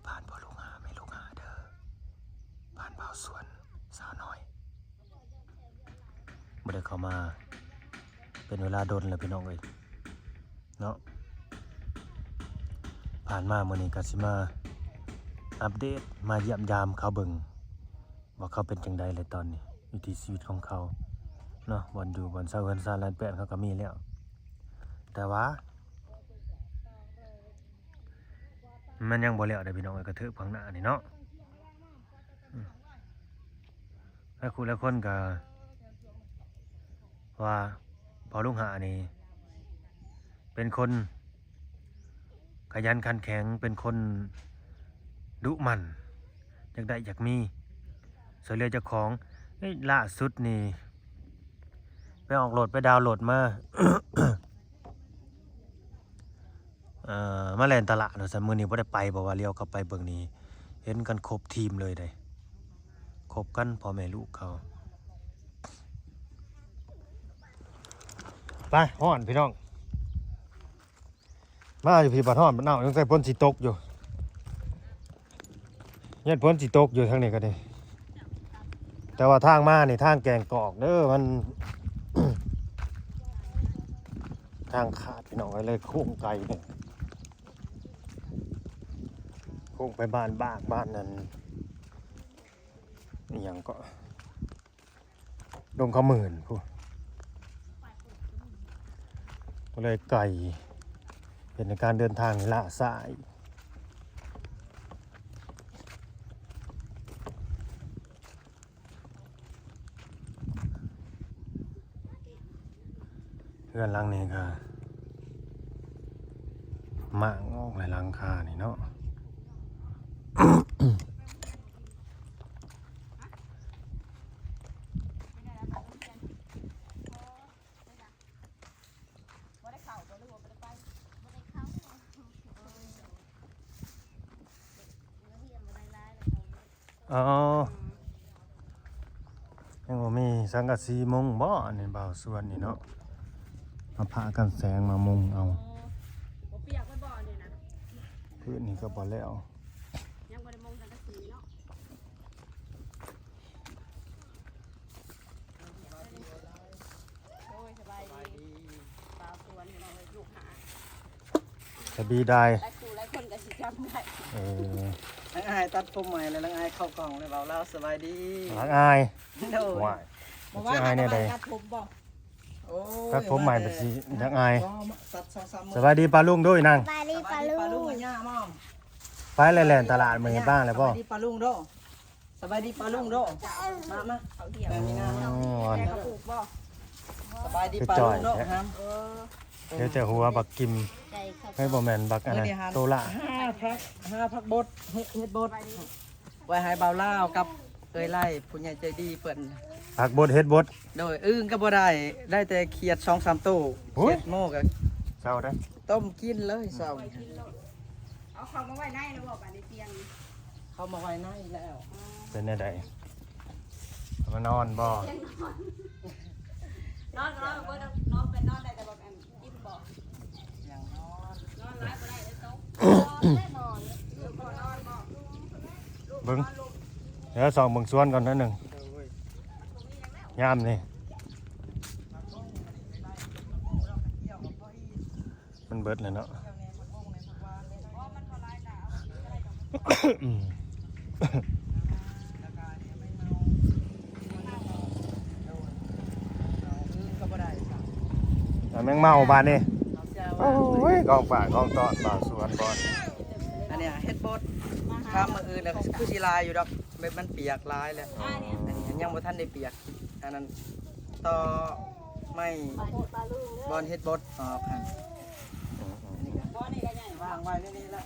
ผ่านพ่อลูกหาไม่ลูกหาเด้อผ่านเบาสวนสาวน้อยบ่ได้เข้ามาเป็นเวลาโดนแล้วพี่น้องเอ้ยเนาะผ่านมามื้อนี้ก็สิมาอัปเดตมาเยี่ยมยามเขาเบิ่งว่าเขาเป็นจังไดเลยตอนนี้วิถีชีวิตของเขาเนาะบ่อนอยู่บ่อนเซาเฮือนซานลานแป้นเขาก็มีแล้วแต่ว่ามันยังบ่แล้วได้พี่น้องเอ้ยกระเถิบข้างหน้านี่เนาะแล้วคุณแล้วคนก็ว่าพอลุงหานี่เป็นคนขยันขันแข็งเป็นคนดุมันอยากได้อยากมีสวยเรือเจ้าของล่าสุดนี่ไปออกโหลดไปดาวน์โหลดมา มาแล่นตลาดเนาะมื้อนี้บ่ได้ไปบ่ว่าเลี้ยวเข้าไปเบิ่งนี้เห็นกันครบทีมเลยได้ครบกันพ่อแม่ลูกเขาไปฮ้อนพี่น้องมาอยู่พี่บัดฮ้อนมันหนาวยังใส่ฝนสิตกอยู่ยันฝนสิตกอยู่ทางนี้ก็ได้แต่ว่าทางมานี่ทางแกงกอกเด้อมัน ทางขาดพี่น้องเลยโค้งไกลเนี่ยโค้งไปบ้านนั้นนี่ยังก็ดงขมื่นพูก็เลยไกลเป็นในการเดินทางละสายเพื่อนหลังนี้ก็มางออกหลายหลังคานี่เนาะ อ๋อยังบ่มีสังกะสีมุงบ่อันนี้บ่าวสวนนี่เนาะมาพากันแสงมามุงเอาบ่เปียกไว้บ่เนี่ยนะพื้นนี่ก็บ่แล้วยังบ่ได้มงสังกะสีเนาะโอ้ยสบายดีปลาสวนพี่น้องเอ้ยลูกหาสบีได้หลายคู่หลายคนก็สิจำได้ลังอายตัดผมใหม่เลยลังอายเข้ากล่องเลยเบาเล่าสบายดี หลังอาย โดย ว้ายจะอายแน่ใด ตัดผมบ่ โอ้ย ตัดผมใหม่เป็นสิหลังอาย ตัด2-3 สบายดีปลาลุงด้วยนั่ง ปลาลี ส ป บา ลาย ดี ลู ปลาลุง ก อ่ะย่ามอม ไปแล่นๆตลาดมื้อนี้บ้างแล้วบ่ สบายดีปลาลุงโดสบายดีปลาลุงโดมา เอาเหี่ยว แบบนี้นะ อ๋อ แม่ก็ปลูกบ่ สบายดีปลาลุงโดครับ เดี๋ยวจะหัวบักกิม ใจเขา ให้บ่แม่นบักอันนั้นโตละ 5 พักบดเฮ็ดบดไว้ให้เบาเล่ากับเอ้ยไล่ผู้ใหญ่ใจดีเพิ่น ผักบดเฮ็ดบด โดยอึ้งก็บ่ได้แต่เขียด 2-3 ตู้เขียดโม่ก็ เช้าได้ ต้มกินเลยเช้า เอาเข้ามาไว้ในแล้วบ่บัดนี้เตียงนี่ เข้ามาไว้ในแล้ว เป็นแน่ใดมานอนบ่ นอนบ่นอนเป็นนอนได้แต่บ่แม่นกินบ่ อย่างนอน นอนหลายบ่ได้เลยต้องแน่นอนลูกบ่นอนบ่ เบิ่งเดี๋ยวส่องเบิ่งสวนก่อนนิดนึงยามนี่มันเบิดเลยเนาะ แมงเมาบ้านนี่โอ้ยกองป่ากองตอนบ่าวสวนบอล อันเนี้ยเฮ็ดบดข้ามมาอื่นแล้วคือสิลายอยู่ดอกแบบมันเปียกลายแล้วอันนี้ยังบ่ทันได้เปียกอันนั้นต่อไม่บอลเฮ็ดบดออกครับ บ่นี่ก็ใหญ่ วางไว้ในนี้ละ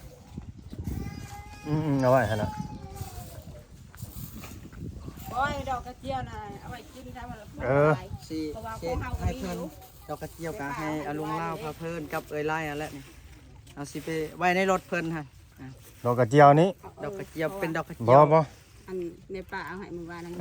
เอาไว้ฮะนะ บ่ดอกกระเจียวน่ะเอาไว้กินได้บ่ล่ะ สิเฮ็ดให้เพิ่นดอกกระเจียวก็ให้อาลุงลาวพาเพิ่นกับเอ้ยไล่อันแหละนี่เอาสิไปไว้ในรถเพิ่นฮะ ดอกกระเจียวนี้ ดอกกระเจียวเป็นดอกกระ บ่ เจียว บ่ อันในป่าเอาให้มื้อวานนั้น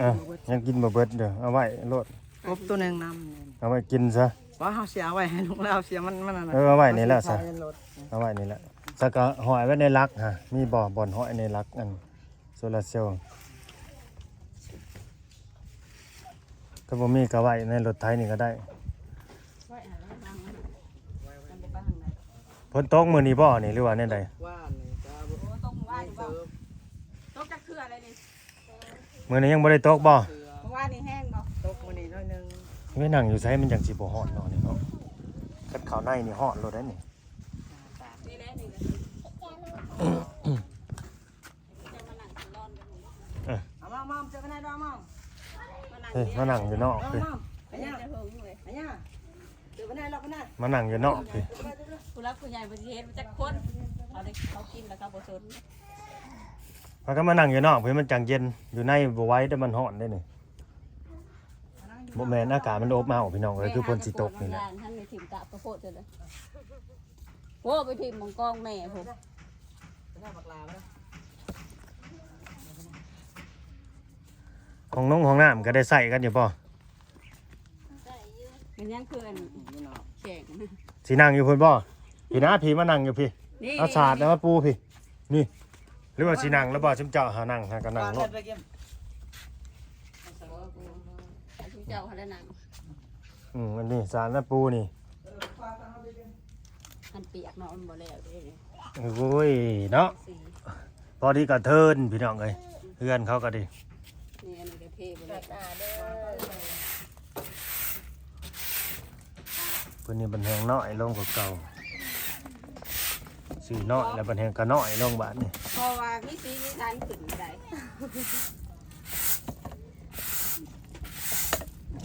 ยังกินบ่เบิดเด้อเอาไว้โลด กบตัวหนึงนำ เอาไว้กินซะ ว่าเฮาสิเอาไว้ให้ลุงลาวเสียมันนั่นน่ะ เอาไว้นี่แหละซะ ใส่ในรถ เอาไว้นี่แหละ สักก็หอยไว้ในรักฮะมีบ่อนหอยในรักอันโซลาร์เซลล์ก็บ่มีก็ไว้ในรถไถนี่ก็ได้ ไว้หาแล้วนั่งมันบ่ไปทางไหน ฝนตกมื้อนี้บ่นี่หรือว่าแนวใด ว่านนี่จะ โอ้ตกว่านี่บ่ตกจักเทื่ออะไรนี่ มื้อนี้ยังบ่ได้ตกบ่ เสือ เพราะว่านี่แห้งบ่ ตกมื้อนี้น้อยหนึง ไม่นั่งอยู่ไสมันจังสิบ่ฮ้อนเนาะนี่เนาะคันข้าวในนี่ฮ้อนโลดได้นี่ นี่แหละนี่แหละจะมานั่งร้อนกันนี่ เอามาจะไปไหนดอกมา มานั่ง เฮ้ยมานั่งอยู่นอก เอา พี่ มา ไปยังจะหึงเลย อันนี้จะไปไหนหรอกนะ มานั่งอยู่นอกพี่ ผู้รักผู้ใหญ่บ่สิเฮ็ดจักคนเอาได้เขากินแล้วเขาบ่สน มันก็มานั่งอยู่นอกพี่มันจังเย็นอยู่ในบ่ไหว้แต่มันฮ้อนได้นี่บ่แม่นอากาศมันอบอ้าวพี่น้องเอ้ยคือฝนสิตกนี่แหละ ท่านในทีมตะประโพดเลยโอ้ไปทีมมังกรแม่ผม ไปไหนบักลาไปนะ ของน้ำก็ได้ใส่กันอยู่ป่ะ มันยังคืออัน นี่เนาะ แข่ง สีนั่งอยู่พุ่นป่ะพี่นะพี่มานั่งอยู่พี่เอาศาสตร์แล้วมาปูพี่นี่หรือว่าสีนั่งแล้วบ่ชิมเจ้าหานั่งหากันนั่ง วาง โล เงิ ด นไปเก็บ ทุกเจ้าเขาได้หนัง อันนี้ศาสตร์แล้วปูนี่ มันเปียกเนาะมันบ่แล้วเด้ โอ้ยเนาะ สี พอดีกระเทินพี่น้องเอ้ยเพื่อนเขาก็ดี นี่อันนี้ก็เทบ่แล้ว เพิ่นนี่บันแหงน้อยลงกว่าเก่าสีน้อยแล้วบันแหงก็น้อยลงบาดนี่ เพราะว่ามีสีมีทานขึ้นได้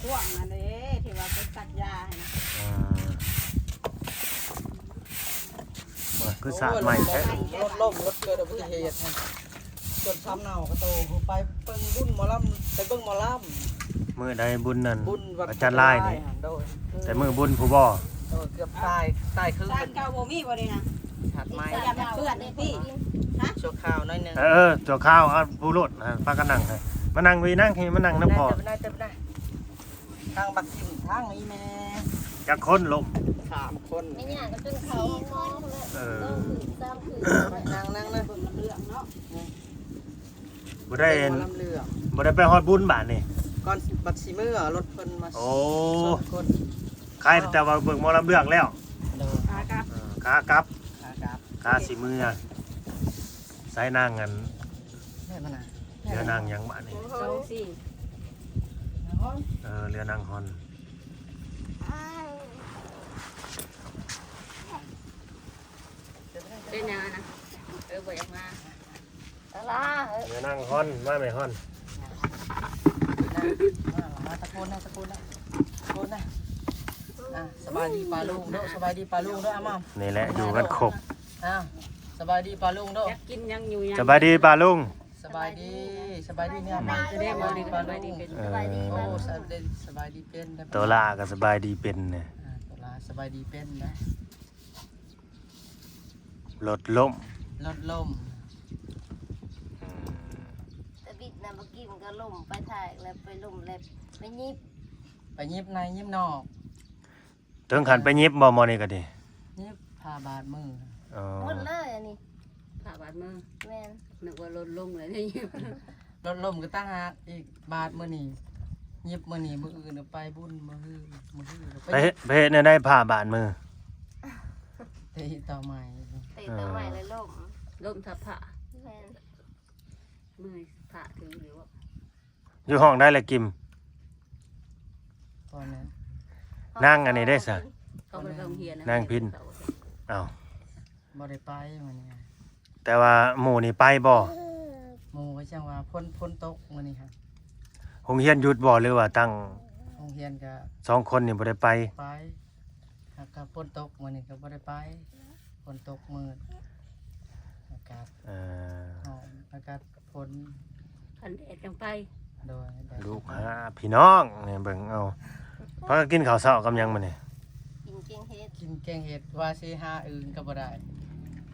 ช่วงนั้นเด้ที่ว่าไปตัดยาให้นะ ว่าคือศาสตร์ใหม่แท้ รถล่มรถเกิดอุบัติเหตุจนช้ำเน่ากระโตไปเบิ่งบุญหมอลำไปเบิ่งหมอล มื้อใดบุญนั่น ำบุญวัด อาจารย์ลายนี่ โดย แต่มื้อบุญผู้บ่ เกือบตายคือ สารเก่าบ่มีบ่นี่นะ หัดไม้ อย่ามาเปื้อนนี่พี่ฮะ ชั่วข้าวน้อยหนึง ตัวข้าวเอาผู้รถพากันนั่งให้มานั่งวีนั่งให้มานั่งน้ำพอ จะไปได้ทางบักกิมทางนี้แม่ จากคนลม 3 คน ไม่ยากก็จนเขาห้องเลย เออ ต้องคือ นั่งนะ เบิ่งเรื่องเนาะ บ่ได้ หมอลำเรือ บ่ได้ไปฮอดบุญบาทนี่ ก่อนบัดสิมื้อรถเพิ่นมา โอ้ 2คน ใครแต่ว่าเบิ่งหมอลำเลือกแล้ว โดย อากับ ขากลับ ครับ ขาสิมือใส่นางกัน ได้มานะ เรือนางหยังบาทนี่ เจ้าสิ เรือนางฮอน เป็นยังนะบ่อยากมา เรือนางฮอนมาไหมฮอน มาตะโกนนะสบายดีปลาลุงเด้อสบายดีปลาลุงเด้ออาม่า นี่แหละอยู่กันครบ สบายดีปลาลุงเด้อ อยากกินยังอยู่ยัง สบายดีป่าลุง สบายดีเนี่ยมา จะได้บ่ดีปลาดีเป็น เออ โอ้สบายดีเป็นนะ ตัวล่าก็สบายดีเป็นเนี่ย ตัวลาสบายดีเป็นนะ รถล้ม รถลม แต่บิดนะเมื่อกี้มันก็ล่มไปถ่ายแล้วไปล่มแล้วไปยิบ ไปยิบในยิบนอก ถึงขันไปยิบบ่มอนี่ก็ดี ยิบพาบาดมือ อ๋อ หมดเลยอันนี้ ผ่าบาดมือ แม่น นึกว่าลดลงเลยนี่ รถลมก็ตั้งหากอีกบาดมือนี่ยิบมือนี่มืออื่นไปบุญมือฮือ ไปเฮ็ดเนี่ยได้ผ่าบาดมือ เตะต่อใหม่ เตะตัวใหม่เลยล่ม ล้มทับผ่า แม่น มือผ่าถึงหรือว่า อยู่ห้องได้ละกิม ตอนนั้น นั่งอันนี้ได้ซะ เขาไปโรงเรียน นางพิณ อ้าว บ่ได้ไปมันนี่ แต่ว่าหมู่นี่ไปบ่ หมู่ก็จังว่าพ้นตกมันนี่ครับ โรงเรียนหยุดบ่หรือว่าตั้ง โรงเรียนก็ 2 คนนี่บ่ได้ไป ไปครับก็พ้นตกมันนี่ก็บ่ได้ไปพ้นตกมืดอากาศ เออ หอมอากาศพ้น คันแดดจังไป โดยแดด ลูกหาพี่น้องนี่เบิ่งเอาพากันกินข้าวเช้ากับหยังมื้อนี่ กินเก่งเฮ็ด กินแกงเห็ดว่าสิหาอื่นก็บ่ได้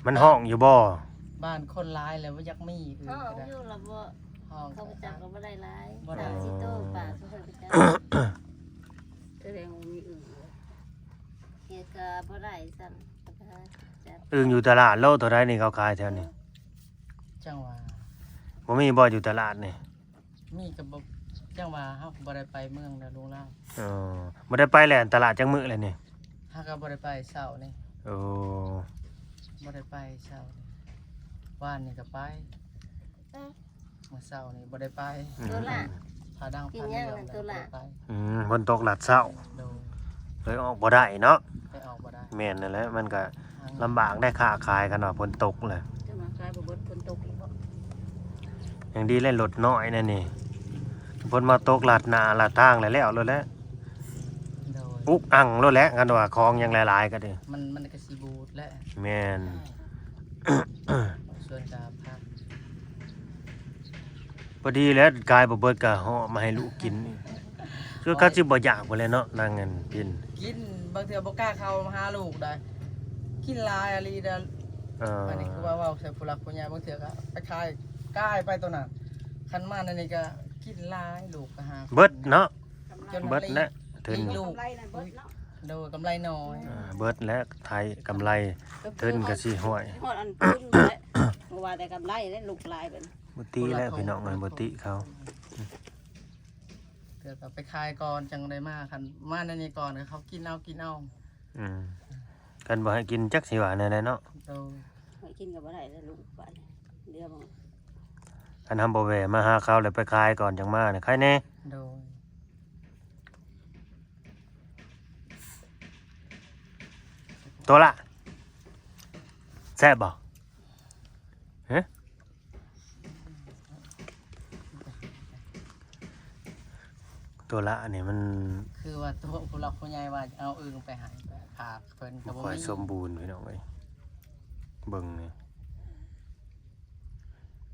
มันห้องอยู่บ่ บ้านคนร้ายแล้วว่าอยากมีอื่น ห้อง ก็ได้ อยู่และบ่ ห้อง เขาไปจับก็บ่ได้หลาย บ่ได้ สามสิโตป่าเขาไปจับ แสดงว่ามีอื่น เฮ็ดก็บ่ได้ซ้ำก็ไปหาจับ อึ่งอยู่ตลาดโลเท่าใดนี่เขาขายแถวนี้ จังหวะ บ่มีบ่อยู่ตลาดนี่ มีกับบ่จังหวะเฮาก็บ่ได้ไปเมืองนะลุงเล่า อ๋อบ่ได้ไปแหล่นตลาดจังมื้อเลยนี่ เฮาก็บ่ได้ไปเช้านี่ โอ้ บ่ได้ไปเช้านี่ว่านนี่ก็ไปเมื่อเช้านี่บ่ได้ไป ตัวละ พาดัง กิน พา ย่าง เดียว นั่น บ่ ตัวละ ได้ไป ฝนตกหลัดเช้า โดย เลยออกบ่ได้เนาะ ไปออกบ่ได้ แม่นนั่นแหละมันก็ลำบากได้ค้าขายกันว่าฝนตกเลย จะมาขายบ่เบิดฝนตกอีกบ่ อย่างดีเล่นรถน้อยนั่นนี่ฝนมาตกหลัดหน้าหลัดทางแล้วแล้วแล้วแหละ โดย อุกอังแล้วแหละกันว่าของยังหลายๆก็ดิ มันก็สิบูดและ แม่น ส่วนกาพัก พอดีแล้วกายบ่เบิดก็ห่อมาให้ลูกกินนี่คือเขาสิบ่อยากบ่เลยเนาะนางเงินกิน กินบางเทื่อบ่กล้าเข้ามาหาลูกได้กินหลายอะลีเด้อ อันนี้คือว่าเว้าใส่ผู้หลักผู้ใหญ่บางเทื่อก็ไปขายกายไปตัวนั้นคันมาอันนี้ก็กินหลายลูกก็หา เบิดเนาะ จน เบิดแล้วถึง ลูก กำไรนั่นเบิดเนาะ โดยกำไรน้อย เบิดแล้วไทยกำไรถึงก็สิห้อย ฮอดอันทุนเลยบ่ว่าแต่กำไรแล้วลูกหลายเป็น บ่ติแล้วพี่น้องเอ้ยบ่ติเขา เดี๋ยวก็ไปขายก่อนจังได้มาคันมาในนี้ก่อนก็เขากินเอา อืมกันบ่ให้กินจักสิว่าแน่ๆเนาะ โดย ไว้กินก็บ่ได้แล้วลูกบาดเดี๋ยวบ่ คันทำบ่แหวมาหาเขาแล้วไปขายก่อนจังมาเนี่ยใครแน่ โดย ตัวละแซ่บบ่ฮะตัวละนี่มัน คือว่าตัวผู้หลักผู้ใหญ่ว่าเอาอึ่งไปใหายไปผากเพิ่นก็ บ่ บ่ ค่อย มี สมบูรณ์พี่น้องเอ้ยเบิ่งนี่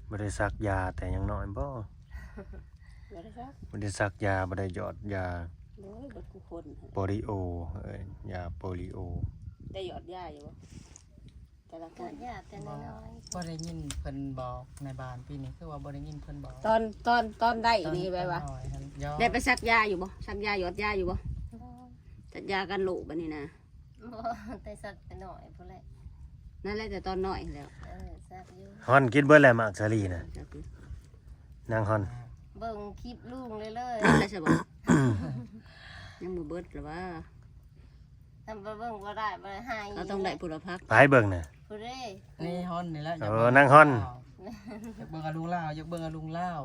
บ่ได้ซักยาแต่ยังน้อยบ่ บ่ได้ซัก บ่ได้ซักยาบ่ได้หยอดยา โอ้ยเบิดกูคน โปลิโอยาโปลิโอ ได้หยอดยาอยู่บ่แต่ละค เกิ น ดยากแต่น้อย บ่ได้ยินเพิ่นบอกในบ้านปีนี้คือว่าบ่ได้ยินเพิ่นบอก ตอนได้นี่แบบว่า ตอนน้อยหั่นยอม ได้ไปซักยาอยู่บ่ซักยาหยอดยาอยู่บ่ซักยากันลูกบัดนี้นะ บ่แต่สักแต่น้อยพุ่นแหละ นั่นแหละแต่ตอนน้อยแล้ว สักอยู่ ฮอนกินเบิดแล้วมากสาลีน่ะ ซักอยู่ นางฮอน เบิ่งคลิปลุงเลย ได้ใช่บ่ยังบ่เบิดหรอว่า ทำไปเบิ่งบ่ได้บ่ได้ให้ เราต้องได้ผลพัก ไปเบิ่งน่ะ ผู้เด้ นี่ฮอนนี่แหละ นั่งฮอน อยากเบิ่งอาลุงลาวอยากเบิ่งอาลุงลาว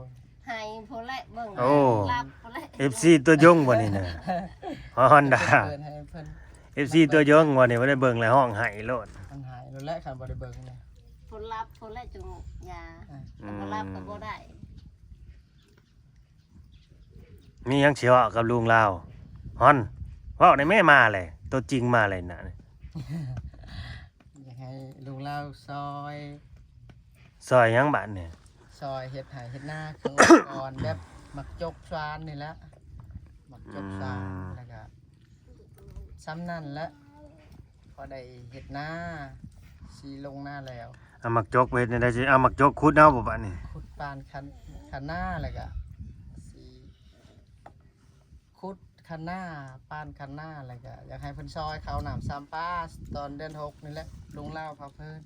ให้ผู้แหละเบิ่ง โอ้ รับผู้แหละ FC ตัวยงบ่นี่น่ะฮอนดา เปิดให้เพิ่น FC ตัวยงบ่นี่บ่ได้เบิ่งแล้วห้องไห้โลด มันหายแล้วแหละค่ะบ่ได้เบิ่งเลย ผู้รับผู้แหละจุงยาแต่บ่รับก็บ่ได้ มีหยังสิเว้ากับลุงลาวฮอนเว้าได้แม่มาเลยตัวจริงมาเลยน่ะ อยากให้ลุงลาวซอย ซอยหยังบัดนี่ ซอยเฮ็ดไห้เฮ็ดหน้าเครื่องก่อนแบบมักจกซานนี่แหละมักจกซานแล้วก็ซ้ำนั่นแหละพอได้เฮ็ดหน้าสีลงหน้าแล้ว เอามักจกไปเฮ็ดได้สิเอามักจกขุดเอาบ่บัดนี่ ขุดปานคันหน้าแล้วก็สีขุดคันหน้าปานคันหน้าแล้วก็อยากให้เพิ่นซอยเขาน้ำซ้ำป้าตอนเดือน6นี่แหละลุงลาวพาเพิ่น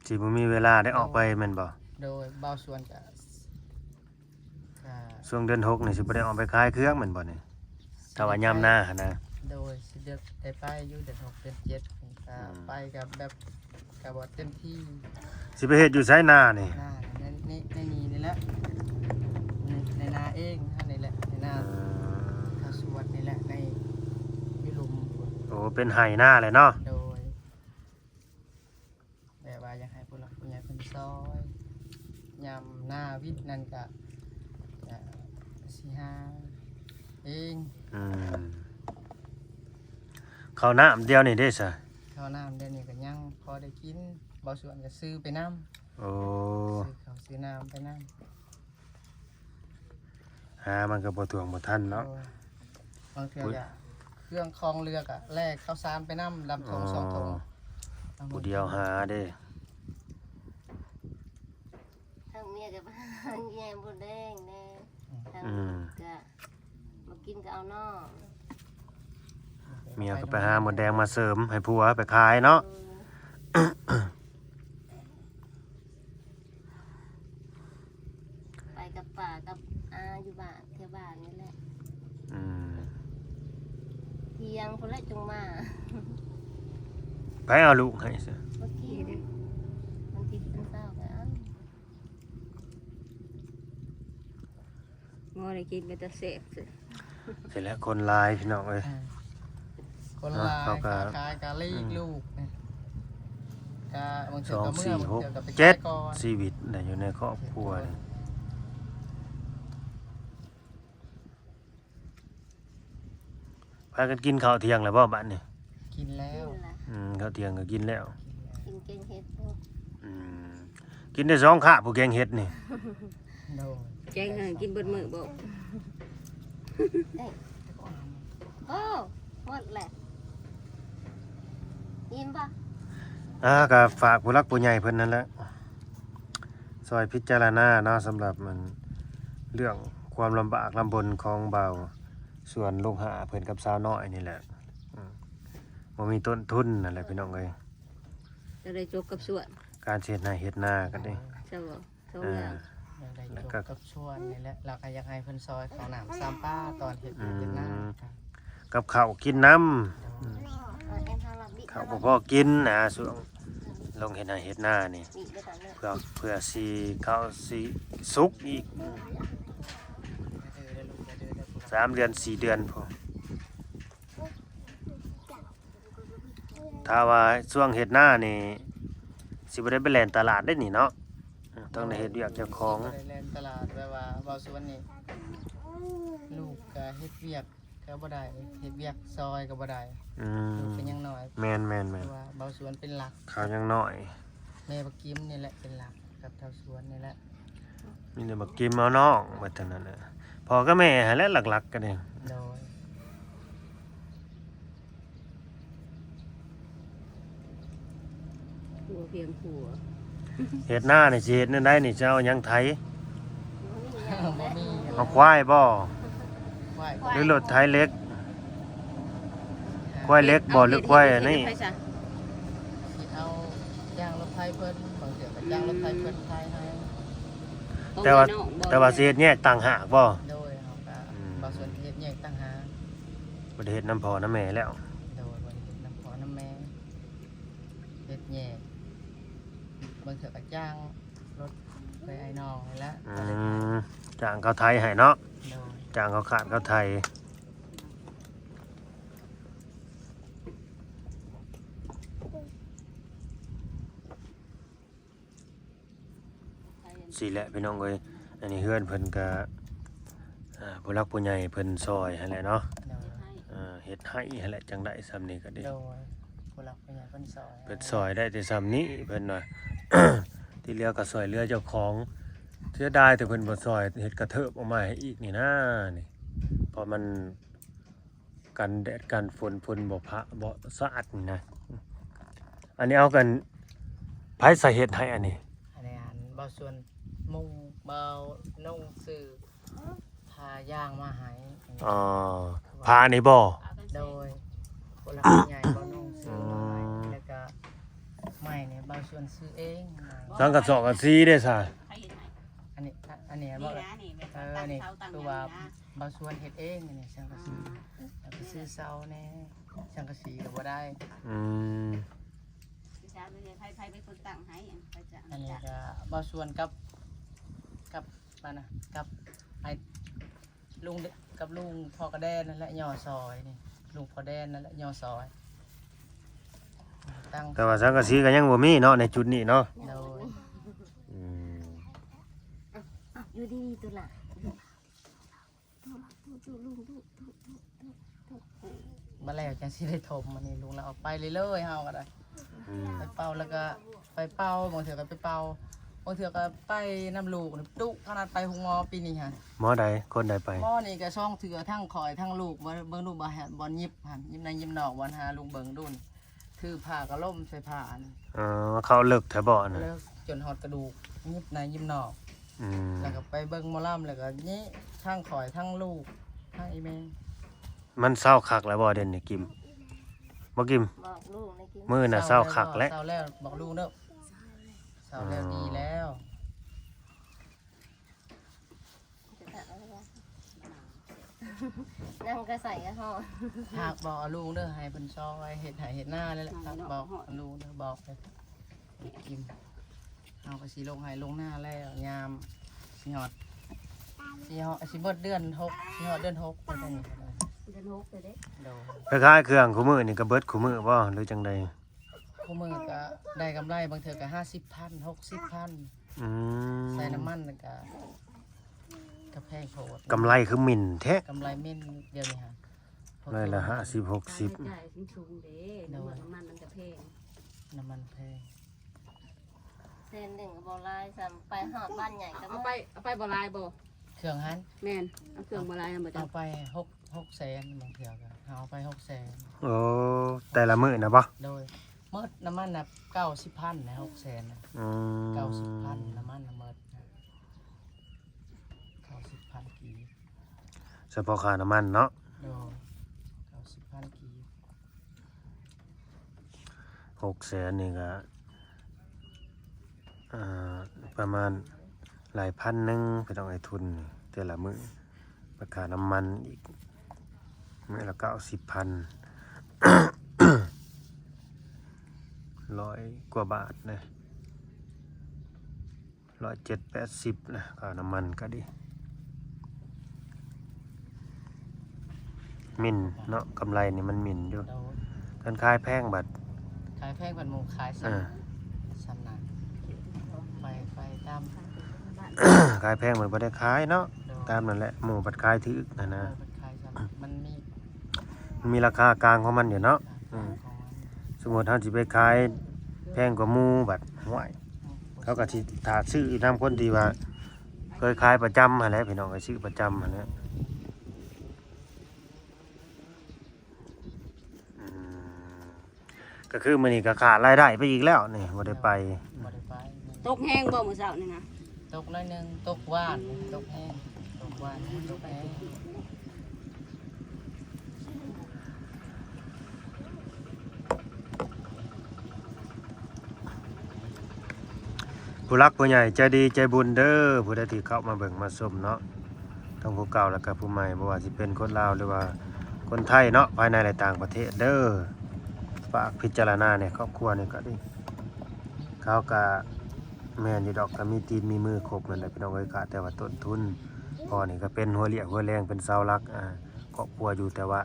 สิบ่มีเวลาได้ออกไปแม่นบ่ โดยเบาส่วนกับ ช่วงเดือน6นี่สิบ่ได้ออกไปขายเครื่องแม่นบ่นี่ถ้าว่ายามหน้าหั่นนะ โดยสิเดือนได้ไปอยู่เดือน6เดือน7นี่ก็ไปกับแบบกับว่าเต็มที่ สิไปเฮ็ดอยู่ไสนานี่ หน้าในนี่แหละในนาเองท่านนี่แหละในนาข้าวสวนนี่แหละในวิลุม โอ้เป็นไห้หน้าเลยเนาะ โดยแบบว่าอยากให้ผู้หลักผู้ใหญ่เพิ่นซอยยำหน้าวิทย์นั่นก็สิหาเอง อืมข้าวน้ำเดียวนี่เด้ซะ ข้าวน้ำเดี๋ยวนี้ก็ยังพอได้กินบางส่วนก็ซื้อไปน้ำ โอ้ ซื้อข้าวซื้อน้ำไปน้ำ หามันก็บ่ถ่วงบ่ทันเนาะ บางเทื่อก็เครื่องคลองเรือกะแลกข้าวสารไปน้ำลำทงสองทง ผู้เดียวหาเด้ ทั้งเมียกับแยมบ่แดงแน่ทั้งก็มากินก็เอาน้อง เมียก็ไปหาหมดแดงมาเสริมให้ผัวไปขายเนาะ ยงพุ่นละจุงมา ไปเอาลูกให้ซะ เมื่อกี้มันติดมันเศร้าไปเอ้า งอได้กินไปแต่เสพสิ เสร็จแล้วคนหลายพี่น้องเอ้ย คนลาย เขาก็ ขาขายกะลีกลูกกะบางที สอง ก็เมื่อ สี่ บาง หก ทีก็ไป เจ็ด ขายก่อน ชีวิตเนี่ยอยู่ในครอบครัวนี่พากันกินข้าวเที่ยงแล้วบ่บัดนี่ กินแล้ว นี่ล่ะ ข้าวเที่ยงก็กินแล้ว กินเก่งเฮ็ดพวก อืมกินได้2ข้าผู้แกงเห็ดนี่ โดน แกงให้กินเบิดมื้อบ่ โอ้หมดแหละยิ้มปะ ก็ฝากผู้รักผู้ใหญ่เพิ่นนั่นแหละซอยพิจารณาเนาะสำหรับมันเรื่องความลำบากลำบนของเบาส่วนลูกหาเพิ่นกับสาวน้อยนี่แหละบ่มีต้นทุนนั่นแหละพี่น้องเอ้ย จะได้จบกับสวน การเฮ็ดนาเฮ็ดนากันนี่ ใช่บ่สอง อ่า อย่าง อย่างใด แล้ว จ ก็ บกับชวนนี่แหละเราก็อยากให้เพิ่นซอยเขาวหนามซ้ำป้าตอนเฮ็ดอยู่เฮ็ดหน้า กับข้าวกินน้ำ แอนทางลับบิ ข้าวบ่พอกินนะช่วงลงเฮ็ดนาเฮ็ดนานี่ บิไปก่อนเลย เพื่อสิข้าวสิสุกอีก3 เดือน 4 เดือนพอถ้าว่าช่วงเฮ็ดนานี่สิบ่ได้ไปแล่นตลาดได้นี่เนาะต้องได้เฮ็ดเวียกเจ้าของ บ่ได้แล่นตลาดแบบว่าเบาสวนนี่ลูกก็เฮ็ดเวียกก็บ่ได้เฮ็ดเวียกซอยก็บ่ได้ อื ลูก ม เป็นยังน้อย แม่น เพราะว่าเบาสวนเป็นหลัก ข้าวยังน้อย แม่บักกิมนี่แหละเป็นหลักกับเท่าสวนนี่แหละ มีแต่บักกิมเอาน้องว่าเท่านั้นน่ะพ่อกับแม่หั่นแหละหลักๆกันนี่ โดย หัวเพียงหัว เฮ็ดนานี่สิเฮ็ดแนวใดนี่จะเอาหยังไถ บ่มี เอาควายบ่ ไหว้ หรือรถไถเล็กควายเล็กบ่หรือควายอันนี้ ไปซะ สิเอาจ้างรถไถเพิ่นบางเทื่อก็จ้างรถไถเพิ่นไถให้ แต่ว่า ของน้องบ่ แต่ว่าสิเฮ็ดแยกต่างหากบ่ โดยเฮาก็เบาสวนเฮ็ดแยกต่างหาก บ่ได้เฮ็ดน้ำพ่อน้ำแม่แล้ว โดยบ่ได้เฮ็ดน้ำพ่อน้ำแม่เฮ็ดแยกบางเทื่อก็จ้างรถไปไอ้น้องนี่แหละ อืมจ้างเขาไถให้เนาะ โดย จ้างเขาขาดเขาไถสิแหละพี่น้องเอ้ยอันนี้เฮือนเพิ่นก็ผู้รักผู้ใหญ่เพิ่นซอยหั่นแหละเนาะ โดย เฮ็ดให้หั่นแหละจังได้ซ้ำนี้ก็ดี โดยผู้หลักผู้ใหญ่เพิ่นสอน เพิ่นซอยได้แต่ซ้ำนี้เพิ่นว่า ที่เหลือก็ซอยเหลือเจ้าของเสียดายแต่เพิ่นบ่ซอยเฮ็ดกระเทิบออกมาให้อีกนี่นะนี่เพราะมันกันแดดกันฝนบ่พะบ่สะอาดนี่นะอันนี้เอากันไผใส่เฮ็ดให้อันนี้ อันนี้อันเบาส่วนมุงเบานุ่งสื่อพาย่างมาให้ อ๋อพานี่บ่ โดยผู้หลักผู้ใหญ่เบานุ่งสื่อมาให้แล้วก็ไม้เนี่ยเบาส่วนซื้อเอง สังกะสอกกันซีได้ซะ อันนี้บ่อันนี้คือว่าเบาส่วนเฮ็ดเองอันนี้สังกะสีแล้วก็ซื้อเสาแน่สังกะสีก็บ่ได้ อืม ใครเป็นคนตั้งให้ไปจ้ะ อันนี้ก็เบาส่วนกับบ้านนะกับไอ้ลุงกับลุงพ่อกระแดนนั่นแหละย่อซอยนี่ลุงพ่อแดนนั่นแหละย่อซอยตั้ง แต่ว่าสังกะสีก็ยังบ่มีเนาะในจุดนี้เนาะ โดย อืม อยู่ดีๆตัวละ มาแล้วจังสิได้ถมมันนี่ลุงเราเอาไปเรื่อยๆเฮาก็ได้ อืม ไปเป่าแล้วก็ไปเป่าบางเถื่อก็ไปเป่าบางเถื่อก็ไปน้ำลูกนี่ดุขนาดไปหุงหมอปีนี้ฮะ หมอใดคนใดไป หมอนี่ก็ช่องเถื่อทั้งคอยทั้งลูกบ่เบิ่งลูกบ่แฮบอลยิบหันยิบในยิบนอกวันหาลุงเบิ่งดุนคือผ้ากระล่มใส่ผ้าอัน เขาเลิกแถวบ่อนะ แล้วจนหอดกระดูกยิบในยิบนอก อืม แล้วก็ไปเบิ่งหมอลำแล้วก็นี่ทั้งคอยทั้งลูกทั้งอีเมล มันเศร้าคักแล้วบ่เด่นนี่กิมบ่กิม บอกลูกในกิน มื้อน่ะเศร้าคักแล้ว เศร้าแล้วบอกลูกเด้อเศร้าแล้วดีแล้ว จะตัดอะไรวะ นั่งก็ใส่กระห่อ หากบอกลุงเด้อให้เพิ่นซอยเฮ็ดให้เฮ็ดหน้าเลยแหละครับบอกลุงเด้อบอกเลยกินเอาก็สิลงให้ลงหน้าแล้วยามสิฮอดสิเบิดเดือน6สิฮอดเดือน6เป็นจังนี้ก็ได้ เดิน6เลยเด้ โด คล้ายๆเครื่องคู่มือนี่ก็เบิดคู่มือบ่หรือจังใด คู่มือก็ได้กำไรบางเทื่อก็50,000 60,000 อืม ใส่น้ำมันก็แพงโพด กำไรคือหมิ่นแท้ กำไรเม่นเดียวนี่ฮะ เลยละ50 ค่าใช้ 60 จ่ายสูงเด้น้ำมันมันจะแพง น้ำมันแพง เส้นหนึ่งก็บ่ลายซ้ำไปหอดบ้านใหญ่ก็ เอา มา ไปบ่ลายบ่ เครื่องหัน แม่นเอาเครื่องบ่ลายนำบ่จ้ะ เอาไป6แสนบางเทื่อก็เอาไป6แสน โอ้แต่ละมื้อนะบ่ โดยเมื่อน้ำมันน่ะ90,000นะ6แสนนะ อืม 90,000น้ำมันน่ะเมื่อ90,000กี เฉพาะค่าน้ำมันเนาะ โดย90,000กี 600,000นี่ก็ประมาณหลายพันหนึงก็ต้องให้ทุนนี่แต่ละมื้อราคาน้ำมันอีกมื้อละ90,000 100 กว่าบาทนะ170-80นะค่าน้ำมันก็ดีหมิ่นเนาะกำไรนี่มันหมิ่นอยู่ โดย การขายแพงบัด ขายแพงกว่าหมูขายซ้ อ่า ำซ้ำหนักไปตาม ขายแพงเหมือนบ่ได้ขายเนาะ โดย ตามนั่นแหละหมู่บัดขายถือนะนะ มันขายซ้ำมันมี มันมีราคากลางของมันอยู่เนาะ ของมัน สมมุติเฮาสิไปขายแพงกว่าหมู่บัดห่วยเขาก็สิถ้าซื้อนํคนที่ว่าเคยขายประจำหั่นแหละพี่น้องก็ซื้อประจำหั่นแหละอืมก็คือมื้อนี้ก็ขาดรายได้ไปอีกแล้วนี่บ่ได้ไป บ่ได้ไป ตกแห้งบ่มื้อเช้านี่นะ ตกหน้อยหนึงตกว่านตกแห้งตกว่านตกแห้ง ผู้รักผู้ใหญ่ใจดีใจบุญเด้อผู้ใดที่เข้ามาเบิ่งมาชมเนาะทั้งผู้เก่าแล้วก็ผู้ใหม่บ่ว่าสิเป็นคนลาวหรือว่าคนไทยเนาะภายในและต่างประเทศเด้อฝากพิจารณาในครอบครัวนี่ก็ดีเขาก็แม่นอยู่ดอกก็มีตีนมีมือครบนั่นแหละพี่น้องเอ้ยค่ะแต่ว่าต้นทุนพ่อนี่ก็เป็นหัวเรี่ยวหัวแรงเป็นเสาหลักครอบครัวอยู่แต่ว่า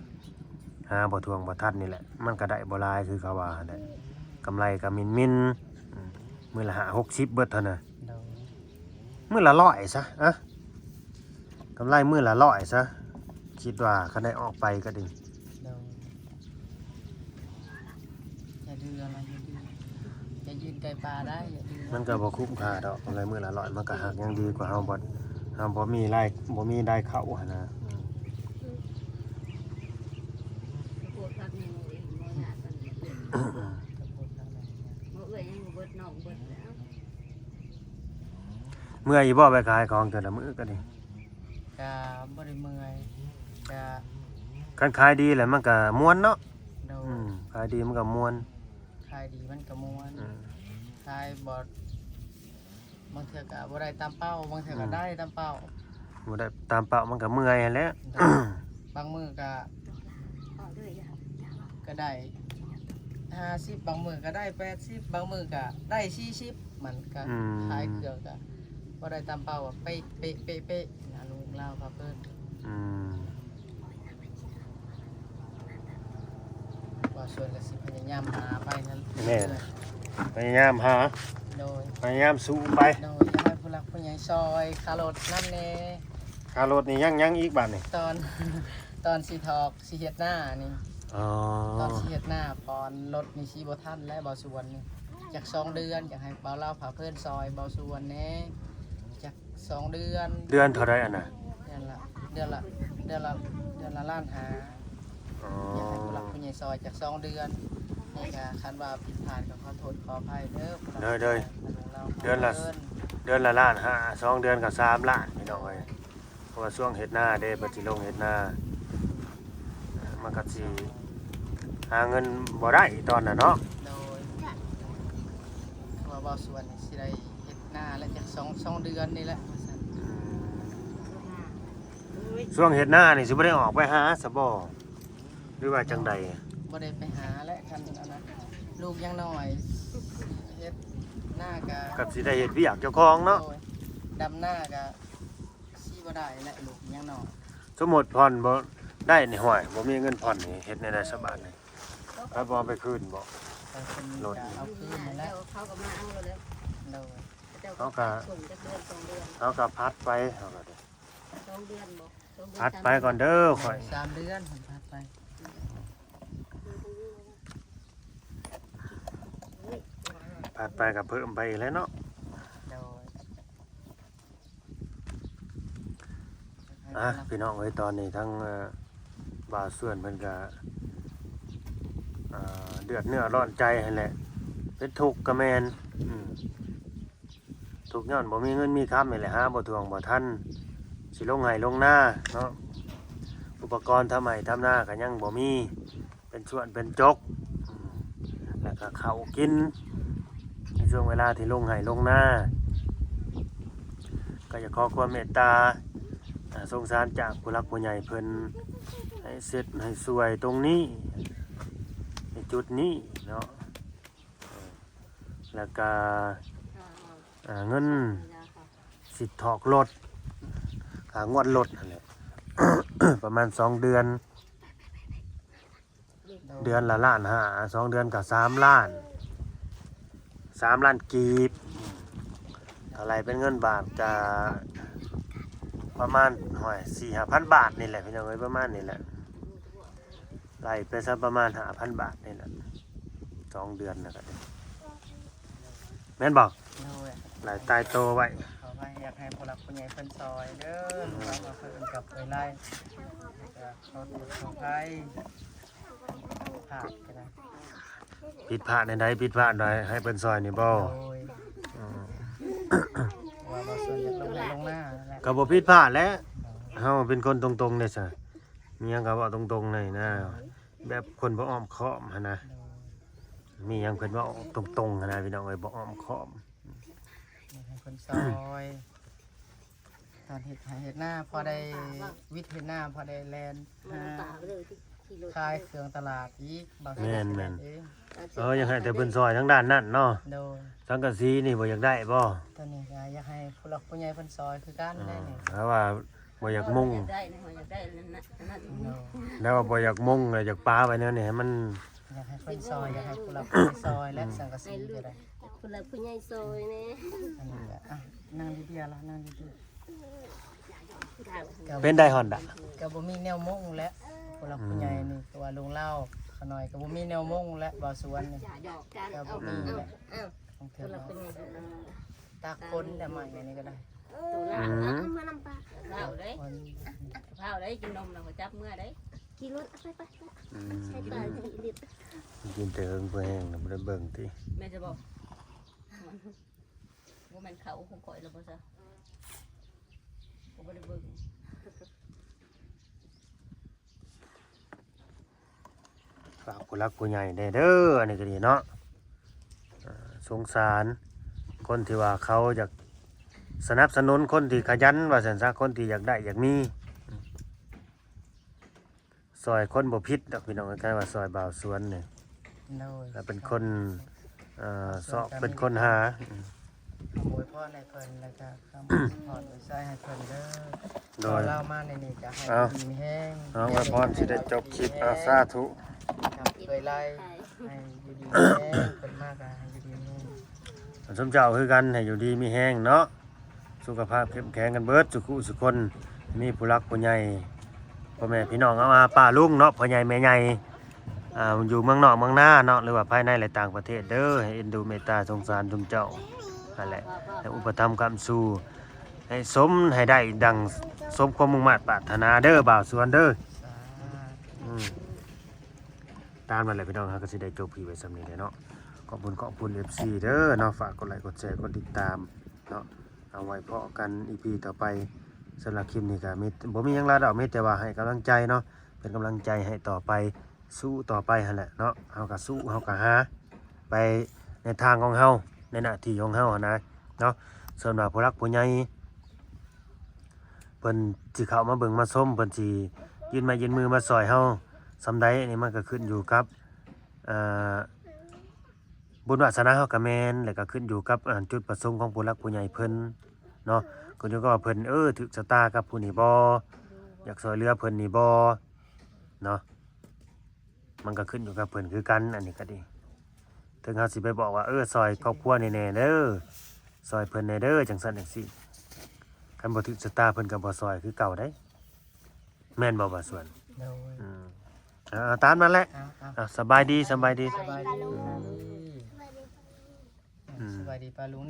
หาบ่ทวงบ่ทันนี่แหละมันก็ได้บ่หลายคือเขาว่าหั่นแหละกำไรก็มินมื้อละ50-60เบิดเท่านั้น โดย มื้อละ100ซะอะกำไรมื้อละ100ซะคิดว่าคันได้ออกไปก็ดี โดยอย่าดื้ออะไรอย่ายืนไกลปลาได้อย่าดื้อ มันก็บ่คุ้มค่าดอกกำไรมื้อละ100มันก็หักยังดีกว่าเฮาบ่มีรายบ่มีได้เข้าหั่นนะ โคตรคักนี่เองบ่ยากปานนี้ กับพวกเราเนี่ย บ่เอ้ยยังบ่เบิดน้องเบิดแล้ว เมื่อยบ่ไปขายของแต่ละมื้อก็ดี กะบ่ได้เมื่อยกะ คันขายดีแล้วมันก็ม่วนเนาะ โดย ขายดีมันก็ม่วน ขายดีมันก็ม่วน อืม ขายบ่บางเทื่อก็บ่ได้ตามเป้าบางเทื่อก็ได้ตามเป้า บ่ได้ตามเป้ามันก็เมื่อยหั่นแหละ บางมื้อก็ เอาเด้อย่า ก็ได้50บางมื้อก็ได้80บางมื้อก็ได้40มันก็ขายเครื่องก็บ่ได้ตามเป้าเป๊ะๆนะลุงเล่าครับเพิ่น อืม ว่าส่วนก็สิพยายามหาไปนั่น แม่นพยายามหา โดย พยายามสู้ไป โดยอยากให้ผู้หลักผู้ใหญ่ซอยคารถนำแน่ ค่ารถนี่ยังอีกบาดนี่ ตอน ตอนสิถอกสิเฮ็ดหน้านี่ อ๋อ ตอนสิเฮ็ดหน้าพรรถนี่สิบ่ทันและเบาส่วนนี่จาก2เดือนอยากให้เบาเล่าพาเพิ่นซอยเบาส่วนแหน่จาก2เดือน เดือนเท่าใดอันน่ะ เดือนละล้านหา อ๋อ อยากให้ผู้หลักผู้ใหญ่ซอยจาก2เดือนนี่ก็คันว่าผิดพลาดก็ขอโทษขออภัยเด้อผู้หลักผู้ใหญ่เดือนละ เดือนละล้านห้า2เดือนก็3ล้านพี่น้องเอ้ยเพราะว่าช่วงเฮ็ดนาเด้เพิ่นสิลงเฮ็ดนามันก็สิหาเงินบ่ได้ตอนน่ะเนาะ โดยว่าเบาส่วนนี่สิได้เฮ็ดหน้าและจาก2เดือนนี่แหละว่าซั่น อืม เอ้ย ช่วงเฮ็ดหน้านี่สิบ่ได้ออกไปหาซะบ่หรือว่าจังใด บ่ได้ไปหาและคันอันนั้นลูกยังน้อยเฮ็ดหน้าก็ กับสิได้เฮ็ดเวียกเจ้าของเนาะ โอ้ยดำหน้าก็สิบ่ได้และลูกยังน้อย สมมุติผ่อนบ่ได้นี่ห้อยบ่มีเงินผ่อนนี่เฮ็ดในได้สบายนี่ถ้าบ่เอาไปคืนบ่ แต่คน โลด จะเอาคืนนั่นแหละ เขาก็มาเอาเลย โดย ส่งจะเดือน2 เดือน เอาก็พัดไปเอาก็ได้ 2 เดือนบ่2 เดือน พัดไปก่อนเด้อข่อย 3 เดือนผมพาไป พัดไปก็เพิ่มไปอีกแล้วเนาะ โดย พี่น้องเอ้ยตอนนี้ทั้งบ่าวส่วนเพิ่นก็เดือดเนื้อร้อนใจหั่นแหละเป็นทุกข์ก็แม่นทุกข์ย้อนบ่มีเงินมีคำนี่แหละหาบ่ทวงบ่ทันสิลงไห้ลงนาเนาะอุปกรณ์ทำไห้ทำนาก็ยังบ่มีเป็นส่วนเป็นจกแล้วก็ข้าวกินในช่วงเวลาที่ลงไห้ลงนาก็อยากขอความเมตตาสงสารจากผู้หลักผู้ใหญ่เพิ่นให้เสร็จให้สวยตรงนี้ในจุดนี้เนาะแล้วก็เงินสิทธิ์ถอกรถค่างวดรถนั่นแหละ ประมาณ2 เดือน เดือนละ1,500,000 2 เดือนก็3 ล้าน3 ล้านกีบอะไรเป็นเงินบาทก็ประมาณ4-5,000 บาทนี่แหละพี่น้องเอ้ยประมาณนี่แหละไล่ไปซะประมาณ5,000 บาทนี่แหละ2 เดือนนะครับแม่นบอก โดย ไล่ตายโตไว้ ขอไปอยากให้ผู้หลักผู้ใหญ่เพิ่นซอยเด้อลูกหลานมาเพิ่นกับไว้ไล่จะขอโทษขออภัยขาดก็ได้ ผิดพลาดในใดผิดพลาดใดให้เพิ่นซอยนี่บ่ โดยว่าบ่ส่วนอยากลงให้ลงหน้านั่นแหละ ก็บ่ผิดพลาดแล้วเฮาเป็นคนตรงๆนี่ซะมีหยังก็เว้าตรงๆนี่นะแบบคนบ่อ้อมค้อมหั่นนะมีหยังเพิ่นเว้าตรงๆหั่นนะพี่น้องเอ้ยบ่อ้อมค้อม อยากให้เพิ่นซอยตอนเฮ็ดหน้าพอได้วิทย์เฮ็ดหน้าพอได้แลนหา ป่าไปเลยที่รถ ขายเครื่องตลาดอีกบาง แม่น เอง อยากให้แต่เพิ่นซอยทั้งด้านนั้นเนาะ โดย สังกะสีนี่บ่อยากได้บ่ ตอนนี้ก็อยากให้ผู้หลักผู้ใหญ่เพิ่นซอยคือกันได้นี่ เพราะว่าบ่อยากมุ่ง อยากได้นะอยากได้นั่น โดย แล้วว่าบ่อยากมุ่งเลยอยากปาไว้แนวนี้ให้มัน อยากให้เพิ่นซอยอยากให้ผู้หลักผู้ใหญ่ซอยและสังกะสีก็ได้ คนละผู้ใหญ่ซอยแน่ อันนี้ก็อ่ะนั่งดีๆละนั่งดี เป็นได้ฮอนดะ ๆก็บ่มีแนวมุ่งและผู้หลักผู้ใหญ่นี่ก็ว่าลุงเล่าขน่อยก็บ่มีแนวมุ่งและบ่สวนนี่ หยอกกัน ก็ เอา บ่มีแหละ เอา ต้อง ค เถิด นละ เนาะ ผู้ใหญ่ ตากคนแต่ใหม่อันนี้ก็ได้ ตัวละเอามานำปลา เผาได้ คน เผาได้กินนมเราก็จับเมื่อได้ ขี่รถไปใช้ปลาที่ลิตร กินแต่เฮิงเพื่อแห้งน่ะบ่ได้เบิ่งติ แม่จะบอกว่ามันเขาคงคอยเราบ่ซะผมบ่ได้เบิ่ง ฝากผู้หลักผู้ใหญ่ได้เด้ออันนี้ก็ดีเนาะสงสารคนที่ว่าเขาอยากสนับสนุนคนที่ขยันว่าซั่นซะคนที่อยากได้อยากมีซอยคนบ่ผิดดอกพี่น้องคล้ายๆว่าซอยบ่าวสวนนี่ โดย แล้วเป็นคนสอบเป็นคนหา ขโมยพ่อในเพิ่นแล้วก็คำพอดไว้ใส่ให้เพิ่นเด้อ โด พอย เล่ามาในนี้ก็ให้ เอา ดีมีแห้ง น้องอวยพรสิได้จบคลิปสาธุ ครับเคยไล่ให้อยู่ดีมีแห้งเพิ่นมากก็ให้อยู่ดีมีแห้ง สมเจ้าคือกันให้อยู่ดีมีแห้งเนาะสุขภาพเข้มแข็งกันเบิดสุขุสุขคนมีผู้รักผู้ใหญ่พ่อแม่พี่น้องเอามาป้าลุงเนาะพ่อใหญ่แม่ใหญ่อยู่เมืองนอกเมืองหน้าเนาะหรือว่าภายในและต่างประเทศเด้อให้เอ็นดูเมตตาสงสารสมเจ้านั่นแหละให้อุปถัมภ์คำสู่ให้สมให้ได้ดังสมความมุ่งมั่นปรารถนาเด้อบ่าวสวนเด้อ สาธุ ตามนั่นแหละพี่น้องครับก็สิได้จบพีไว้สำนี้เลยเนาะขอบคุณ FC เด้อเนาะฝากกดไลค์กดแชร์กดติดตามเนาะเอาไว้พอกัน EP ต่อไปสำหรับคลิปนี้ก็มีบ่มีหยังลาดอกมีแต่ว่าให้กำลังใจเนาะเป็นกำลังใจให้ต่อไปสู้ต่อไปหั่นแหละเนาะเฮาก็สู้เฮาก็หาไปในทางของเฮาในหน้าที่ของเฮาหั่นนะเนาะส่วนว่าผู้รักผู้ใหญ่ พิ่นสิเข้ามาเบิ่งมาชมเพิ่นสิยื่นไม้ยื่นมือมาซอยเฮาซำใดอันนี้มันก็ขึ้นอยู่กับอ่าบุญวาสนาเฮาก็แม่นแล้วก็ขึ้นอยู่กับจุดประสงค์ของผู้หลักผู้ใหญ่เพิ่นเนาะก็อยู่กับว่าเพิ่นถึกชะตากับผู้นี้บ่อยากช่วยเหลือเพิ่นนี่บ่เนาะมันก็ขึ้นอยู่กับเพิ่นคือกันอันนี้ก็ดีถึงเฮาสิไปบอกว่าซอยครอบครัวแน่ๆเด้อซอยเพิ่นแน่เด้อจังซั่นจังซี่คันบ่ถึกชะตาเพิ่นก็บ่ซอยคือเก่าได้แม่นบ่ว่าส่วน โดย ตามนั้นแหละ เอา สบายดีสบายดี สบายดีสบายดีป้าลุงนะ